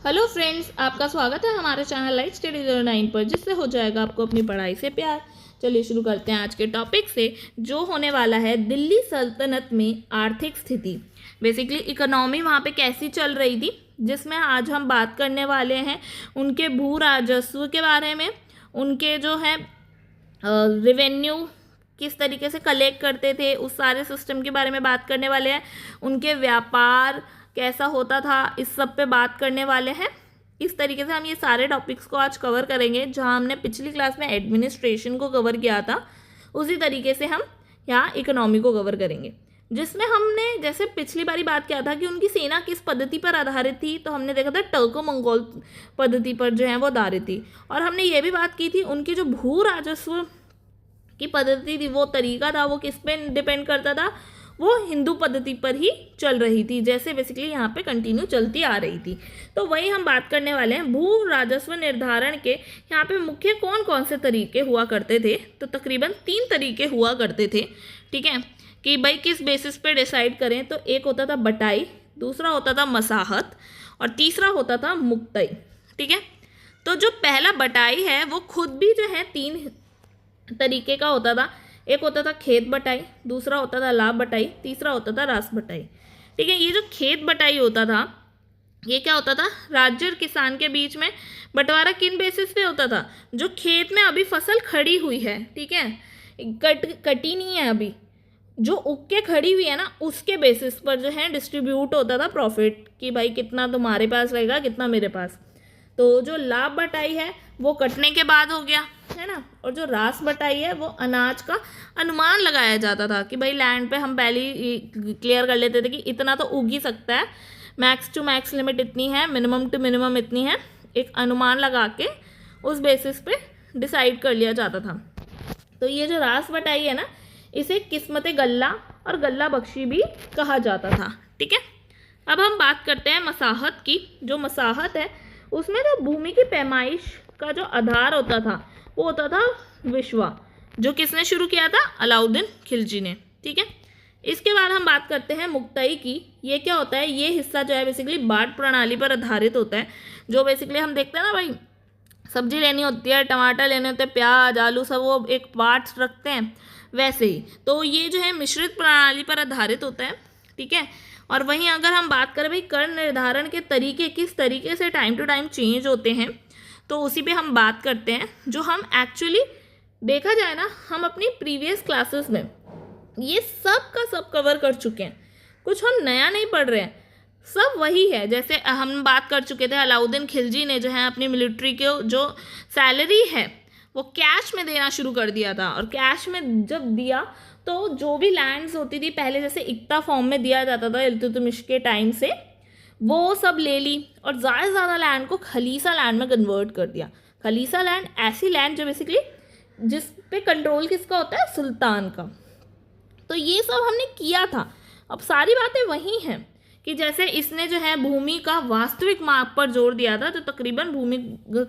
Hello friends, आपका स्वागत है हमारे चैनल लाइफ स्टडी 09 पर, जिससे हो जाएगा आपको अपनी पढ़ाई से प्यार। चलिए शुरू करते हैं आज के टॉपिक से, जो होने वाला है दिल्ली सल्तनत में आर्थिक स्थिति। बेसिकली इकोनॉमी वहाँ पे कैसी चल रही थी, जिसमें आज हम बात करने वाले हैं उनके भू राजस्व के बारे में, उनके जो है रेवेन्यू किस तरीके से कलेक्ट करते थे उस सारे सिस्टम के बारे में बात करने वाले हैं, उनके व्यापार कैसा होता था इस सब पे बात करने वाले हैं। इस तरीके से हम ये सारे टॉपिक्स को आज कवर करेंगे। जहाँ हमने पिछली क्लास में एडमिनिस्ट्रेशन को कवर किया था, उसी तरीके से हम यहाँ इकोनॉमी को कवर करेंगे, जिसमें हमने जैसे पिछली बारी बात किया था कि उनकी सेना किस पद्धति पर आधारित थी, तो हमने देखा था टर्को मंगोल पद्धति पर जो है वो आधारित थी। और हमने ये भी बात की थी उनकी जो भू राजस्व की पद्धति थी, वो तरीका था, वो किस पे डिपेंड करता था, वो हिंदू पद्धति पर ही चल रही थी, जैसे बेसिकली यहाँ पे कंटिन्यू चलती आ रही थी। तो वही हम बात करने वाले हैं। भू राजस्व निर्धारण के यहाँ पे मुख्य कौन कौन से तरीके हुआ करते थे, तो तकरीबन 3 तरीके हुआ करते थे। ठीक है, कि भाई किस बेसिस पे डिसाइड करें, तो एक होता था बटाई, दूसरा होता था मसाहत और तीसरा होता था मुक्तई। ठीक है, तो जो पहला बटाई है वो खुद भी जो है 3 तरीके का होता था। एक होता था खेत बटाई, दूसरा होता था लाभ बटाई, तीसरा होता था रास बटाई। ठीक है, ये जो खेत बटाई होता था, ये क्या होता था, राज्य और किसान के बीच में बंटवारा किन बेसिस पे होता था, जो खेत में अभी फसल खड़ी हुई है, ठीक है, कटी नहीं है अभी, जो उग के खड़ी हुई है ना, उसके बेसिस पर जो है डिस्ट्रीब्यूट होता था प्रॉफिट, कि भाई कितना तुम्हारे पास रहेगा कितना मेरे पास। तो जो लाभ बटाई है वो कटने के बाद हो गया है ना, और जो रास बटाई है वो अनाज का अनुमान लगाया जाता था कि भाई लैंड पे हम पहले ही क्लियर कर लेते थे कि इतना तो उग ही सकता है, मैक्स टू मैक्स लिमिट इतनी है, मिनिमम टू मिनिमम इतनी है, एक अनुमान लगा के उस बेसिस पे डिसाइड कर लिया जाता था। तो ये जो रास बटाई है ना, इसे किस्मत गल्ला और गल्ला बख्शी भी कहा जाता था। ठीक है, अब हम बात करते हैं मसाहत की। जो मसाहत है उसमें जो भूमि की पैमाइश का जो आधार होता था वो होता था विश्वा, जो किसने शुरू किया था, अलाउद्दीन खिलजी ने। ठीक है, इसके बाद हम बात करते हैं मुक्तई की। ये क्या होता है, ये हिस्सा जो है बेसिकली बाट प्रणाली पर आधारित होता है। जो बेसिकली हम देखते हैं ना भाई, सब्जी लेनी होती है, टमाटर लेने होते हैं, प्याज आलू सब वो एक बाट रखते हैं, वैसे ही तो ये जो है मिश्रित प्रणाली पर आधारित होता है। ठीक है, और वहीं अगर हम बात करें भाई कर निर्धारण के तरीके किस तरीके से टाइम टू टाइम चेंज होते हैं, तो उसी पे हम बात करते हैं। जो हम एक्चुअली देखा जाए ना, हम अपनी प्रीवियस क्लासेस में ये सब का सब कवर कर चुके हैं, कुछ हम नया नहीं पढ़ रहे हैं, सब वही है। जैसे हम बात कर चुके थे, अलाउद्दीन खिलजी ने जो है अपनी मिलिट्री के जो सैलरी है वो कैश में देना शुरू कर दिया था, और कैश में जब दिया तो जो भी लैंड्स होती थी पहले जैसे इक्ता फॉर्म में दिया जाता था इल्तुतमिश के टाइम से, वो सब ले ली और ज़्यादा से ज़्यादा लैंड को खलीसा लैंड में कन्वर्ट कर दिया। खलीसा लैंड ऐसी लैंड जो बेसिकली जिस पे कंट्रोल किसका होता है, सुल्तान का। तो ये सब हमने किया था। अब सारी बातें वही हैं कि जैसे इसने जो है भूमि का वास्तविक माप पर जोर दिया था, तो तकरीबन भूमि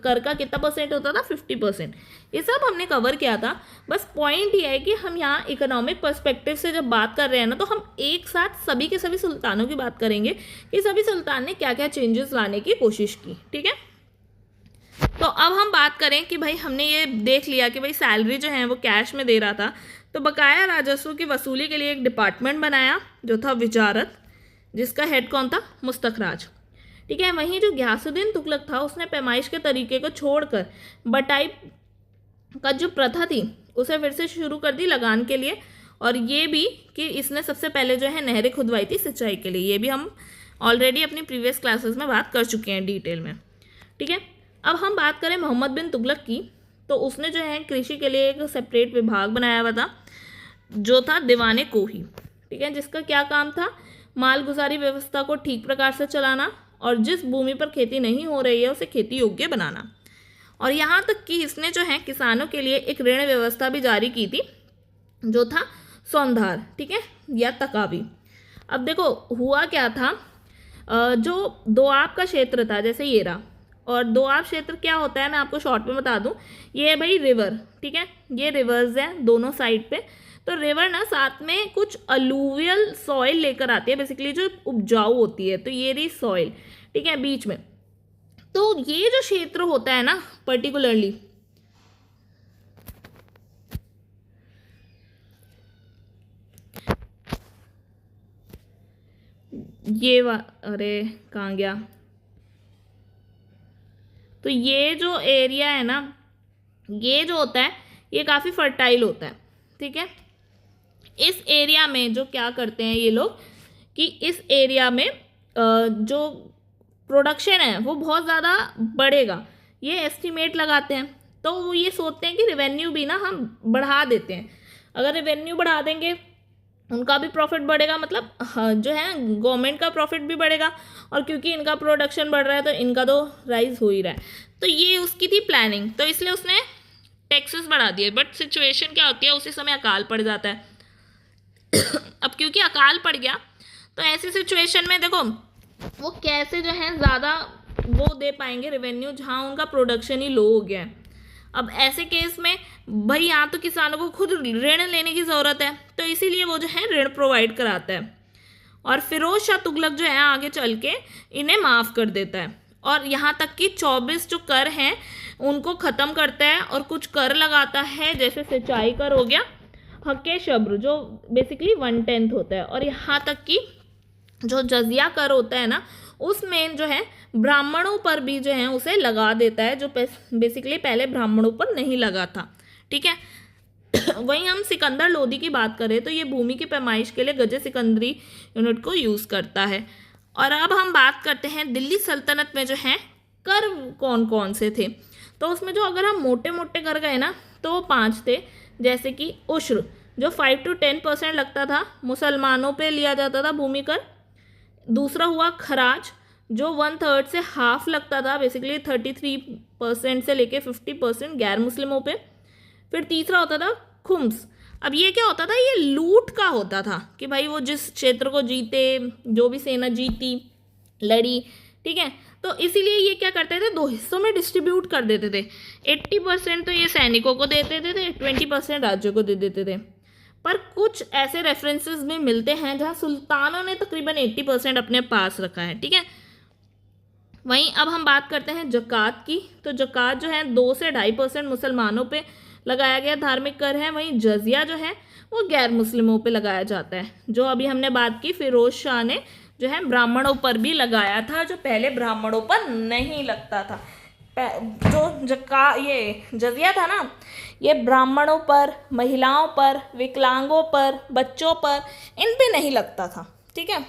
कर का कितना परसेंट होता था, 50%। ये सब हमने कवर किया था। बस पॉइंट ये है कि हम यहाँ इकोनॉमिक पर्सपेक्टिव से जब बात कर रहे हैं ना, तो हम एक साथ सभी के सभी सुल्तानों की बात करेंगे कि सभी सुल्तान ने क्या क्या चेंजेस लाने की कोशिश की। ठीक है, तो अब हम बात करें कि भाई हमने ये देख लिया कि भाई सैलरी जो है वो कैश में दे रहा था, तो बकाया राजस्व की वसूली के लिए एक डिपार्टमेंट बनाया जो था विजारत, जिसका हेड कौन था, मुस्तखराज। ठीक है, वहीं जो गयासुद्दीन तुगलक था उसने पैमाइश के तरीके को छोड़कर बटाई का जो प्रथा थी उसे फिर से शुरू कर दी लगान के लिए, और ये भी कि इसने सबसे पहले जो है नहरें खुदवाई थी सिंचाई के लिए। ये भी हम ऑलरेडी अपनी प्रीवियस क्लासेस में बात कर चुके हैं डिटेल में। ठीक है, अब हम बात करें मोहम्मद बिन तुगलक की, तो उसने जो है कृषि के लिए एक सेपरेट विभाग बनाया हुआ था जो था दीवाने कोही। ठीक है, जिसका क्या काम था, मालगुजारी व्यवस्था को ठीक प्रकार से चलाना और जिस भूमि पर खेती नहीं हो रही है उसे खेती योग्य बनाना। और यहाँ तक कि इसने जो है किसानों के लिए एक ऋण व्यवस्था भी जारी की थी जो था सौंधार, ठीक है, या तकावी। अब देखो हुआ क्या था, जो दोआब का क्षेत्र था जैसे ये रहा, और दोआब क्षेत्र क्या होता है मैं आपको शॉर्ट में बता दूं, ये है भाई रिवर। ठीक है, ये रिवर्स हैं दोनों साइड पे, तो रिवर ना साथ में कुछ अलूवियल सॉइल लेकर आती है बेसिकली जो उपजाऊ होती है, तो ये रही सॉइल। ठीक है, बीच में तो ये जो क्षेत्र होता है ना पर्टिकुलरली, अरे कहाँ गया, तो ये जो एरिया है ना, ये जो होता है ये काफ़ी फर्टाइल होता है, ठीक है। इस एरिया में जो क्या करते हैं ये लोग कि इस एरिया में जो प्रोडक्शन है वो बहुत ज़्यादा बढ़ेगा, ये एस्टिमेट लगाते हैं। तो वो ये सोचते हैं कि रेवेन्यू भी ना हम बढ़ा देते हैं, अगर रेवेन्यू बढ़ा देंगे उनका भी प्रॉफिट बढ़ेगा, मतलब जो है गवर्नमेंट का प्रॉफिट भी बढ़ेगा, और क्योंकि इनका प्रोडक्शन बढ़ रहा है तो इनका तो राइज हो ही रहा है। तो ये उसकी थी प्लानिंग, तो इसलिए उसने टैक्सेस बढ़ा दिए। बट सिचुएशन क्या होती है, उसी समय अकाल पड़ जाता है। अब क्योंकि अकाल पड़ गया तो ऐसी सिचुएशन में देखो वो कैसे जो है ज़्यादा वो दे पाएंगे रेवेन्यू, जहाँ उनका प्रोडक्शन ही लो हो गया है। अब ऐसे केस में भाई यहाँ तो किसानों को खुद ऋण लेने की ज़रूरत है, तो इसीलिए वो जो है ऋण प्रोवाइड कराता है, और फिरोज शाह तुगलक जो है आगे चल के इन्हें माफ़ कर देता है, और यहाँ तक कि 24 जो कर हैं उनको ख़त्म करता है, और कुछ कर लगाता है, जैसे सिंचाई कर हो गया, हक़ शब्र जो बेसिकली 1/10 होता है, और यहाँ तक कि जो जजिया कर होता है ना उसमें जो है ब्राह्मणों पर भी जो है उसे लगा देता है, जो बेसिकली पहले ब्राह्मणों पर नहीं लगा था, ठीक है। वहीं हम सिकंदर लोदी की बात करें तो ये भूमि की पैमाइश के लिए गजे सिकंदरी यूनिट को यूज़ करता है। और अब हम बात करते हैं दिल्ली सल्तनत में जो है कर कौन कौन से थे। तो उसमें जो अगर हम मोटे मोटे कर गए ना तो वो 5 थे, जैसे कि उश्र जो 5 to 10% लगता था, मुसलमानों पे लिया जाता था भूमि कर। दूसरा हुआ खराज जो 1/3 से हाफ लगता था, बेसिकली 33% से लेके 50% गैर मुस्लिमों पे। फिर तीसरा होता था खुम्स। अब ये क्या होता था, ये लूट का होता था कि भाई वो जिस क्षेत्र को जीते, जो भी सेना जीती लड़ी, ठीक है, तो इसीलिए ये क्या करते थे 2 हिस्सों में डिस्ट्रीब्यूट कर देते थे। 80% तो ये सैनिकों को देते थे, 20% राज्यों को दे देते थे। पर कुछ ऐसे रेफरेंसेस भी मिलते हैं जहाँ सुल्तानों ने तकरीबन 80% अपने पास रखा है, ठीक है। वहीं अब हम बात करते हैं ज़कात की। तो ज़कात जो है 2 से 2.5% मुसलमानों पे लगाया गया धार्मिक कर है। वहीं जजिया जो है वो गैर मुस्लिमों पे लगाया जाता है, जो अभी हमने बात की फिरोज शाह ने जो है ब्राह्मणों पर भी लगाया था, जो पहले ब्राह्मणों पर नहीं लगता था। जो ये जजिया था ना, ये ब्राह्मणों पर, महिलाओं पर, विकलांगों पर, बच्चों पर, इन पे नहीं लगता था, ठीक है।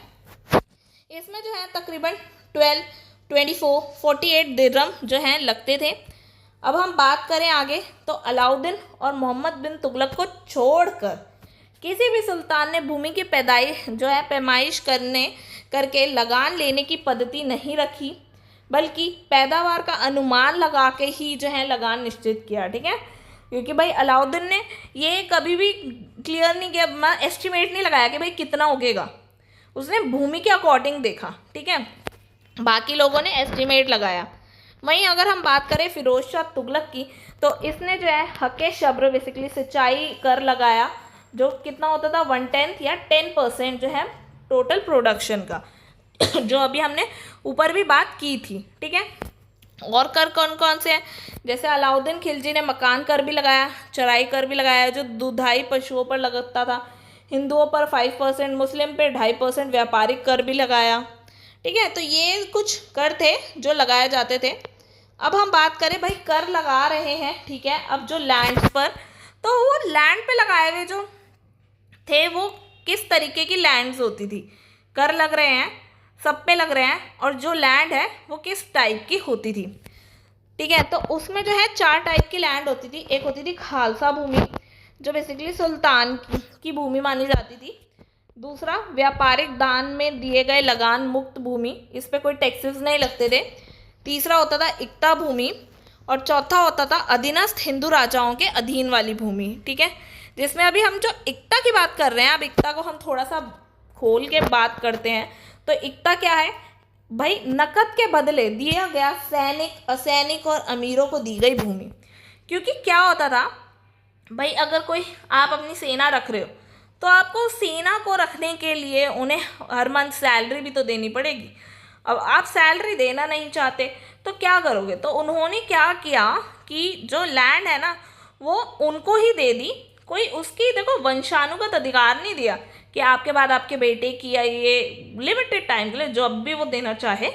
इसमें जो है तकरीबन 12, 24, 48 दिरहम जो हैं लगते थे। अब हम बात करें आगे तो अलाउद्दीन और मोहम्मद बिन तुगलक को छोड़कर किसी भी सुल्तान ने भूमि की पैदाइश जो है पैमाइश करके लगान लेने की पद्धति नहीं रखी, बल्कि पैदावार का अनुमान लगा के ही जो है लगान निश्चित किया, ठीक है। क्योंकि भाई अलाउद्दीन ने ये कभी भी क्लियर नहीं किया, एस्टिमेट नहीं लगाया कि भाई कितना उगेगा, उसने भूमि के अकॉर्डिंग देखा, ठीक है। बाकी लोगों ने एस्टिमेट लगाया। वहीं अगर हम बात करें फिरोज शाह तुगलक की, तो इसने जो है हक़ शब्र बेसिकली सिंचाई कर लगाया, जो कितना होता था 1/10 या 10% जो है टोटल प्रोडक्शन का, जो अभी हमने ऊपर भी बात की थी, ठीक है। और कर कौन कौन से हैं, जैसे अलाउद्दीन खिलजी ने मकान कर भी लगाया, चराई कर भी लगाया, जो दुधाई पशुओं पर लगता था। हिंदुओं पर 5%, मुस्लिम पे 2.5% व्यापारिक कर भी लगाया, ठीक है। तो ये कुछ कर थे जो लगाए जाते थे। अब हम बात करें भाई कर लगा रहे हैं, ठीक है, अब जो लैंड्स पर, तो वो लैंड पे लगाए हुए जो थे वो किस तरीके की लैंड्स होती थी, कर लग रहे हैं सब पे लग रहे हैं, और जो लैंड है वो किस टाइप की होती थी, ठीक है। तो उसमें जो है 4 टाइप की लैंड होती थी। एक होती थी खालसा भूमि, जो बेसिकली सुल्तान की भूमि मानी जाती थी। दूसरा व्यापारिक दान में दिए गए लगान मुक्त भूमि, इस पे कोई टैक्सेस नहीं लगते थे। तीसरा होता था इक्ता भूमि, और चौथा होता था अधीनस्थ हिंदू राजाओं के अधीन वाली भूमि, ठीक है। जिसमें अभी हम जो इक्ता की बात कर रहे हैं, अब इक्ता को हम थोड़ा सा खोल के बात करते हैं। तो इक्ता क्या है भाई, नकद के बदले दिया गया सैनिक, असैनिक और अमीरों को दी गई भूमि। क्योंकि क्या होता था भाई, अगर कोई आप अपनी सेना रख रहे हो तो आपको सेना को रखने के लिए उन्हें हर मंथ सैलरी भी तो देनी पड़ेगी। अब आप सैलरी देना नहीं चाहते तो क्या करोगे। तो उन्होंने क्या किया कि जो लैंड है ना वो उनको ही दे दी, कोई उसकी देखो वंशानुगत अधिकार नहीं दिया कि आपके बाद आपके बेटे की या ये लिमिटेड टाइम के लिए जब भी वो देना चाहे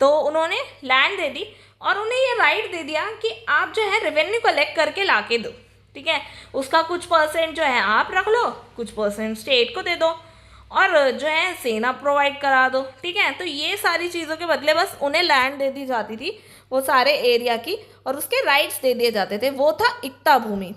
तो उन्होंने लैंड दे दी और उन्हें ये राइट दे दिया कि आप जो है रेवेन्यू कलेक्ट करके ला के दो, ठीक है। उसका कुछ परसेंट जो है आप रख लो, कुछ परसेंट स्टेट को दे दो और जो है सेना प्रोवाइड करा दो, ठीक है। तो ये सारी चीज़ों के बदले बस उन्हें लैंड दे दी जाती थी वो सारे एरिया की और उसके राइट्स दे दिए जाते थे, वो था इक्ता भूमि,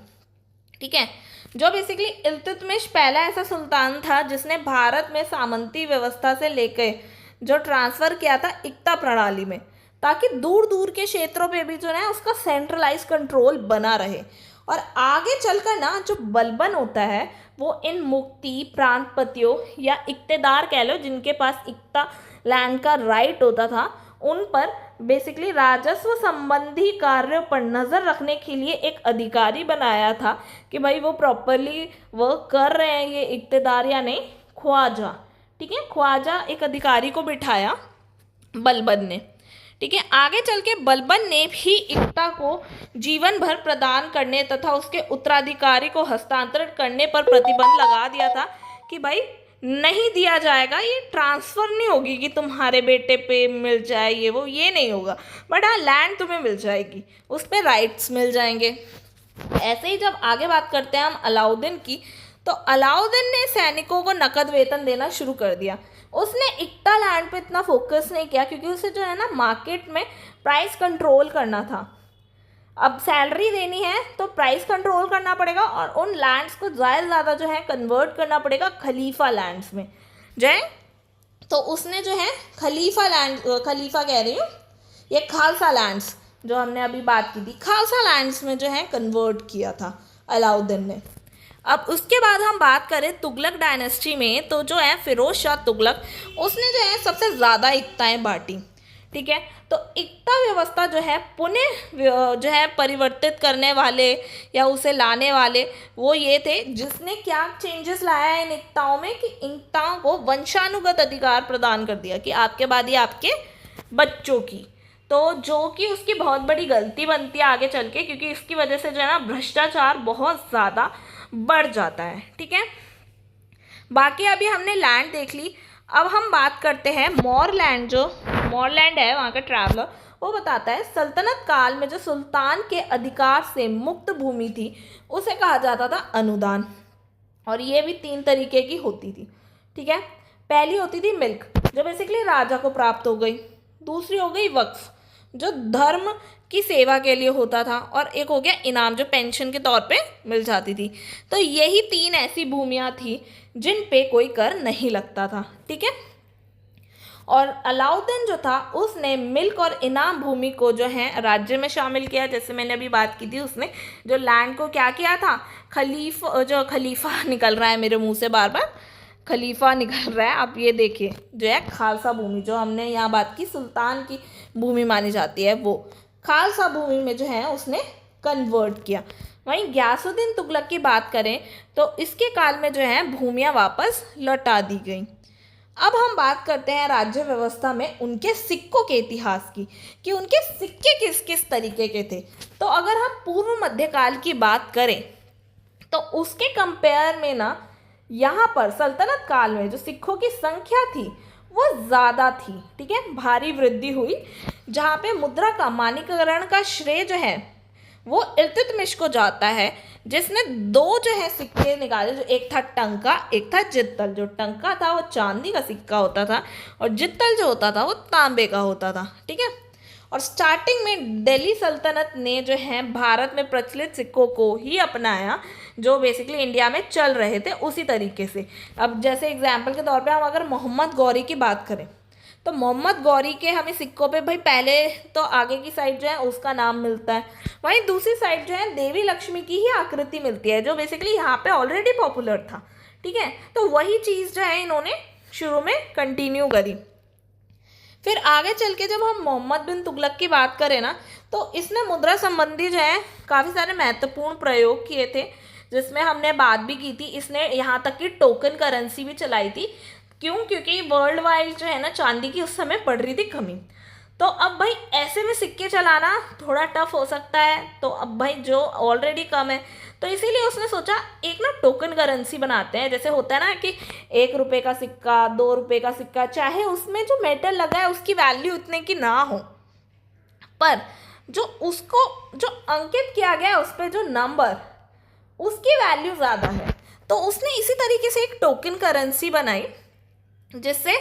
ठीक है। जो बेसिकली इल्तुतमिश पहला ऐसा सुल्तान था जिसने भारत में सामंती व्यवस्था से लेकर जो ट्रांसफ़र किया था इक्ता प्रणाली में, ताकि दूर दूर के क्षेत्रों पे भी जो है उसका सेंट्रलाइज कंट्रोल बना रहे। और आगे चलकर ना जो बलबन होता है वो इन मुक्ति प्रांतपतियों या इक्तेदार कह लो जिनके पास इक्ता लैंड का राइट होता था, उन पर बेसिकली राजस्व संबंधी कार्यों पर नज़र रखने के लिए एक अधिकारी बनाया था कि भाई वो प्रॉपरली वर्क कर रहे हैं ये इक्तेदार या नहीं, ख्वाजा, ठीक है। ख्वाजा एक अधिकारी को बिठाया बलबन ने, ठीक है। आगे चल के बलबन ने भी इक्ता को जीवन भर प्रदान करने तथा उसके उत्तराधिकारी को हस्तांतरित करने पर प्रतिबंध लगा दिया था कि भाई नहीं दिया जाएगा, ये ट्रांसफ़र नहीं होगी कि तुम्हारे बेटे पे मिल जाए ये नहीं होगा, बट हाँ लैंड तुम्हें मिल जाएगी, उस पर राइट्स मिल जाएंगे। ऐसे ही जब आगे बात करते हैं हम अलाउद्दीन की, तो अलाउद्दीन ने सैनिकों को नकद वेतन देना शुरू कर दिया। उसने इक्ता लैंड पे इतना फोकस नहीं किया क्योंकि उसे जो है ना मार्केट में प्राइस कंट्रोल करना था। अब सैलरी देनी है तो प्राइस कंट्रोल करना पड़ेगा और उन लैंड्स को ज़्यादा से ज़्यादा जो है कन्वर्ट करना पड़ेगा खलीफा लैंड्स में जो है। तो उसने जो है खलीफा कह रही हूँ, ये खालसा लैंड्स जो हमने अभी बात की थी, खालसा लैंड्स में जो है कन्वर्ट किया था अलाउद्दीन ने। अब उसके बाद हम बात करें तुगलक डायनेस्टी में, तो जो है फिरोज शाह तुगलक, उसने जो है सबसे ज़्यादा इक्ताएँ बांटी, ठीक है। तो इक्ता व्यवस्था जो है पुनः जो है परिवर्तित करने वाले या उसे लाने वाले वो ये थे जिसने क्या चेंजेस लाया है इन इक्ताओं में कि इक्ताओं को वंशानुगत अधिकार प्रदान कर दिया कि आपके बाद ही आपके बच्चों की, तो जो कि उसकी बहुत बड़ी गलती बनती है आगे चल के, क्योंकि इसकी वजह से जो है ना भ्रष्टाचार बहुत ज़्यादा बढ़ जाता है, ठीक है। बाकी अभी हमने लैंड देख ली, अब हम बात करते हैं मॉरलैंड। जो मॉरलैंड है वहाँ का ट्रैवलर वो बताता है सल्तनत काल में जो सुल्तान के अधिकार से मुक्त भूमि थी उसे कहा जाता था अनुदान, और ये भी 3 तरीके की होती थी, ठीक है। पहली होती थी मिल्क जो बेसिकली राजा को प्राप्त हो गई, दूसरी हो गई वक्फ जो धर्म की सेवा के लिए होता था, और एक हो गया इनाम जो पेंशन के तौर पे मिल जाती थी। तो यही 3 ऐसी भूमियाँ थी जिन पे कोई कर नहीं लगता था, ठीक है। और अलाउद्दीन जो था उसने मिल्क और इनाम भूमि को जो है राज्य में शामिल किया। जैसे मैंने अभी बात की थी, उसने जो लैंड को क्या किया था, खलीफा निकल रहा है मेरे मुंह से बार बार, खलीफा निकल रहा है। आप ये देखिए जो है खालसा भूमि, जो हमने यहाँ बात की सुल्तान की भूमि मानी जाती है, वो खालसा भूमि में जो है उसने कन्वर्ट किया। वहीं गयासुद्दीन तुगलक की बात करें तो इसके काल में जो है भूमियाँ वापस लौटा दी गई। अब हम बात करते हैं राज्य व्यवस्था में उनके सिक्कों के इतिहास की कि उनके सिक्के किस किस तरीके के थे। तो अगर हम पूर्व मध्यकाल की बात करें तो उसके कंपेयर में ना यहाँ पर सल्तनत काल में जो सिक्कों की संख्या थी वो ज़्यादा थी, ठीक है, भारी वृद्धि हुई, जहाँ पे मुद्रा का मानकीकरण का श्रेय जो है वो इल्तुतमिश को जाता है, जिसने 2 जो है सिक्के निकाले, जो एक था टंका, एक था जित्तल। जो टंका था वो चांदी का सिक्का होता था और जित्तल जो होता था वो तांबे का होता था, ठीक है। और स्टार्टिंग में दिल्ली सल्तनत ने जो है भारत में प्रचलित सिक्कों को ही अपनाया जो बेसिकली इंडिया में चल रहे थे उसी तरीके से। अब जैसे एग्जाम्पल के तौर पे हम अगर मोहम्मद गौरी की बात करें तो मोहम्मद गौरी के हमें सिक्कों पे भाई पहले तो आगे की साइड जो है उसका नाम मिलता है, वहीं दूसरी साइड जो है देवी लक्ष्मी की ही आकृति मिलती है जो बेसिकली यहाँ पे ऑलरेडी पॉपुलर था, ठीक है। तो वही चीज़ जो है इन्होंने शुरू में कंटिन्यू करी। फिर आगे चल के जब हम मोहम्मद बिन तुगलक की बात करें ना तो इसने मुद्रा संबंधी जो है काफ़ी सारे महत्वपूर्ण प्रयोग किए थे, जिसमें हमने बात भी की थी। इसने यहाँ तक कि टोकन करेंसी भी चलाई थी। क्यों? क्योंकि वर्ल्ड वाइड जो है ना चांदी की उस समय पड़ रही थी कमी। तो अब भाई ऐसे में सिक्के चलाना थोड़ा टफ हो सकता है, तो अब भाई जो ऑलरेडी कम है, तो इसीलिए उसने सोचा एक ना टोकन करेंसी बनाते हैं। जैसे होता है ना कि 1 रुपये का सिक्का, 2 रुपये का सिक्का, चाहे उसमें जो मेटल लगा है उसकी वैल्यू उतने की ना हो, पर जो उसको जो अंकित किया गया है उस पर जो नंबर, उसकी वैल्यू ज़्यादा है। तो उसने इसी तरीके से एक टोकन करेंसी बनाई जिससे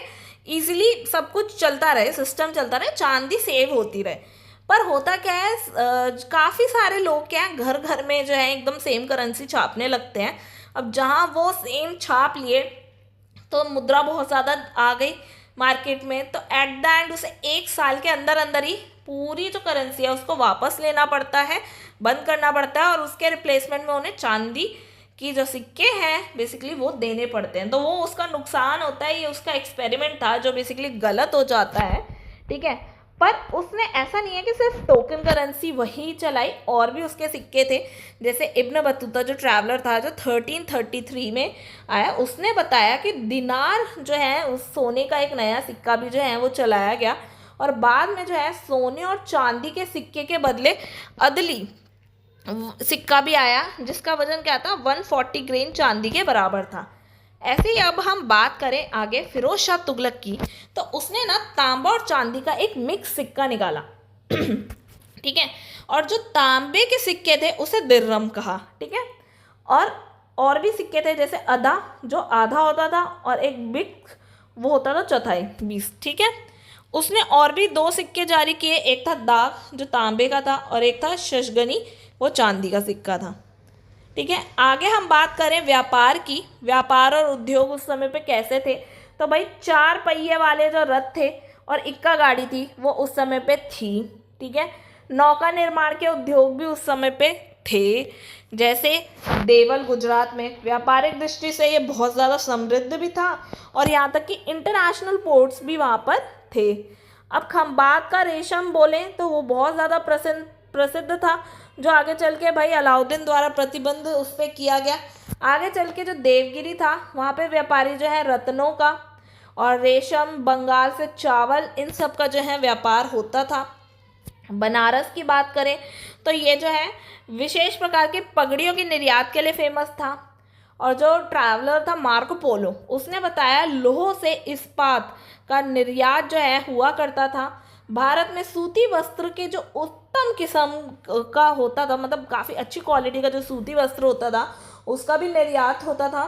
इजीली सब कुछ चलता रहे, सिस्टम चलता रहे, चांदी सेव होती रहे। पर होता क्या है, काफ़ी सारे लोग क्या है घर घर में जो है एकदम सेम करेंसी छापने लगते हैं। अब जहाँ वो सेम छाप लिए तो मुद्रा बहुत ज़्यादा आ गई मार्केट में, तो एट द एंड उसे 1 साल के अंदर अंदर ही पूरी जो करेंसी है उसको वापस लेना पड़ता है, बंद करना पड़ता है, और उसके रिप्लेसमेंट में उन्हें चांदी की जो सिक्के हैं बेसिकली वो देने पड़ते हैं। तो वो उसका नुकसान होता है, ये उसका एक्सपेरिमेंट था जो बेसिकली गलत हो जाता है, ठीक है। पर उसने ऐसा नहीं है कि सिर्फ टोकन करेंसी वही चलाई, और भी उसके सिक्के थे। जैसे इब्न बतूता जो ट्रैवलर था, जो 1333 में आया, उसने बताया कि दिनार जो है उस सोने का एक नया सिक्का भी जो है वो चलाया गया, और बाद में जो है सोने और चांदी के सिक्के के बदले अदली सिक्का भी आया जिसका वजन क्या था, 140 ग्रेन चांदी के बराबर था। ऐसे ही अब हम बात करें आगे फिरोज शाह तुगलक की, तो उसने ना तांबा और चांदी का एक मिक्स सिक्का निकाला ठीक है, और जो तांबे के सिक्के थे उसे दिर्हम कहा, ठीक है। और भी सिक्के थे जैसे अदा जो आधा होता था, और एक बिक वो होता था चौथाई 20, ठीक है। उसने और भी 2 सिक्के जारी किए, एक था दाग जो तांबे का था, और एक था शशगनी वो चांदी का सिक्का था, ठीक है। आगे हम बात करें व्यापार की, व्यापार और उद्योग उस समय पे कैसे थे, तो भाई 4 पहिए वाले जो रथ थे और इक्का गाड़ी थी वो उस समय पे थी, ठीक है। नौका निर्माण के उद्योग भी उस समय पे थे, जैसे देवल गुजरात में व्यापारिक दृष्टि से ये बहुत ज़्यादा समृद्ध भी था, और यहाँ तक कि इंटरनेशनल पोर्ट्स भी वहाँ पर थे। अब खंबात का रेशम बोलें तो वो बहुत ज़्यादा प्रसिद्ध था, जो आगे चल के भाई अलाउद्दीन द्वारा प्रतिबंध उस पर किया गया। आगे चल के जो देवगिरी था वहाँ पे व्यापारी जो है रत्नों का और रेशम, बंगाल से चावल, इन सब का जो है व्यापार होता था। बनारस की बात करें तो ये जो है विशेष प्रकार की पगड़ियों की निर्यात के लिए फेमस था, और जो ट्रैवलर था मार्को पोलो, उसने बताया लोह से इस्पात का निर्यात जो है हुआ करता था। भारत में सूती वस्त्र के जो उत्तम किस्म का होता था, मतलब काफ़ी अच्छी क्वालिटी का जो सूती वस्त्र होता था उसका भी निर्यात होता था।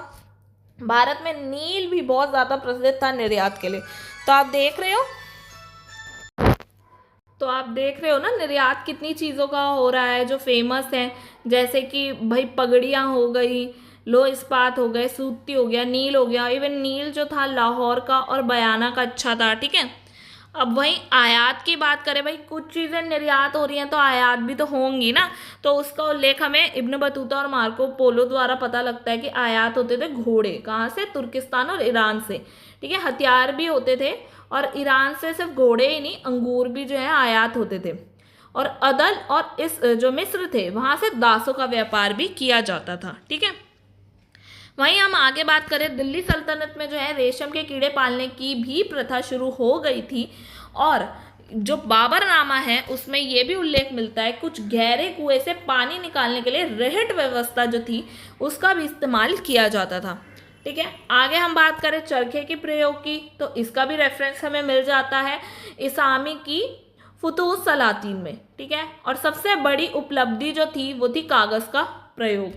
भारत में नील भी बहुत ज़्यादा प्रसिद्ध था निर्यात के लिए। तो आप देख रहे हो ना निर्यात कितनी चीज़ों का हो रहा है जो फेमस है, जैसे कि भाई पगड़ियाँ हो गई, लोह इस्पात हो गए, सूती हो गया, नील हो गया। इवन नील जो था लाहौर का और बयाना का अच्छा था, ठीक है। अब वहीं आयात की बात करें, भाई कुछ चीज़ें निर्यात हो रही हैं तो आयात भी तो होंगी ना, तो उसका उल्लेख हमें इब्न बतूता और मार्को पोलो द्वारा पता लगता है कि आयात होते थे घोड़े, कहाँ से, तुर्किस्तान और ईरान से, ठीक है। हथियार भी होते थे, और ईरान से सिर्फ घोड़े ही नहीं अंगूर भी जो है आयात होते थे। और अदल और इस जो मिस्र थे वहाँ से दासों का व्यापार भी किया जाता था, ठीक है। वहीं हम आगे बात करें, दिल्ली सल्तनत में जो है रेशम के कीड़े पालने की भी प्रथा शुरू हो गई थी, और जो बाबरनामा है उसमें ये भी उल्लेख मिलता है कुछ गहरे कुएं से पानी निकालने के लिए रेहट व्यवस्था जो थी उसका भी इस्तेमाल किया जाता था, ठीक है। आगे हम बात करें चरखे के प्रयोग की, तो इसका भी रेफरेंस हमें मिल जाता है इसामी की फुतूस सलातीन में, ठीक है। और सबसे बड़ी उपलब्धि जो थी वो थी कागज़ का प्रयोग।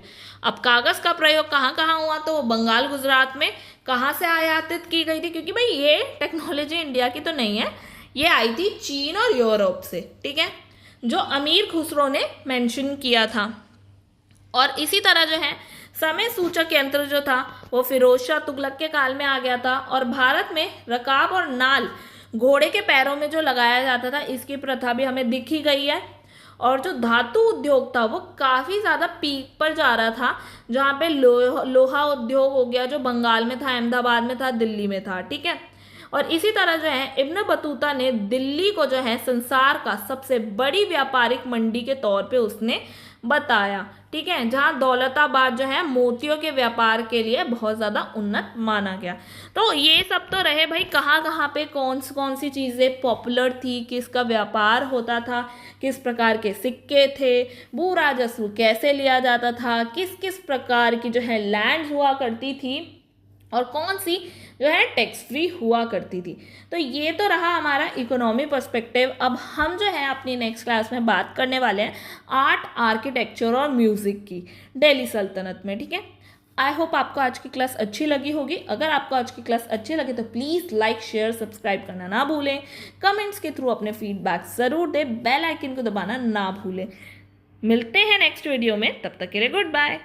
अब कागज़ का प्रयोग कहाँ कहाँ हुआ, तो बंगाल गुजरात में कहाँ से आयातित की गई थी, क्योंकि भाई ये टेक्नोलॉजी इंडिया की तो नहीं है, ये आई थी चीन और यूरोप से, ठीक है, जो अमीर खुसरो ने मेंशन किया था। और इसी तरह जो है समय सूचक यंत्र जो था वो फिरोज शाह तुगलक के काल में आ गया था, और भारत में रकाब और नाल घोड़े के पैरों में जो लगाया जाता था इसकी प्रथा भी हमें दिख ही गई है। और जो धातु उद्योग था वो काफ़ी ज़्यादा पीक पर जा रहा था, जहाँ पे लोहा उद्योग हो गया जो बंगाल में था, अहमदाबाद में था, दिल्ली में था, ठीक है। और इसी तरह जो है इब्न बतूता ने दिल्ली को जो है संसार का सबसे बड़ी व्यापारिक मंडी के तौर पे उसने बताया, ठीक। ठीक है, जहाँ दौलताबाद जो है मोतियों के व्यापार के लिए बहुत ज़्यादा उन्नत माना गया। तो ये सब तो रहे भाई कहाँ कहाँ पे कौन सी चीज़ें पॉपुलर थी, किसका व्यापार होता था, किस प्रकार के सिक्के थे, भू राजस्व कैसे लिया जाता था, किस किस प्रकार की जो है लैंड हुआ करती थी और कौन सी जो है टैक्स फ्री हुआ करती थी। तो ये तो रहा हमारा इकोनॉमी पर्सपेक्टिव। अब हम जो है अपनी नेक्स्ट क्लास में बात करने वाले हैं आर्ट, आर्किटेक्चर और म्यूज़िक की दिल्ली सल्तनत में। ठीक है, आई होप आपको आज की क्लास अच्छी लगी होगी। अगर आपको आज की क्लास अच्छी लगी तो प्लीज़ लाइक, शेयर, सब्सक्राइब करना ना भूलें। कमेंट्स के थ्रू अपने फीडबैक ज़रूर दें, बेल आइकन को दबाना ना भूलें। मिलते हैं नेक्स्ट वीडियो में, तब तक के लिए गुड बाय।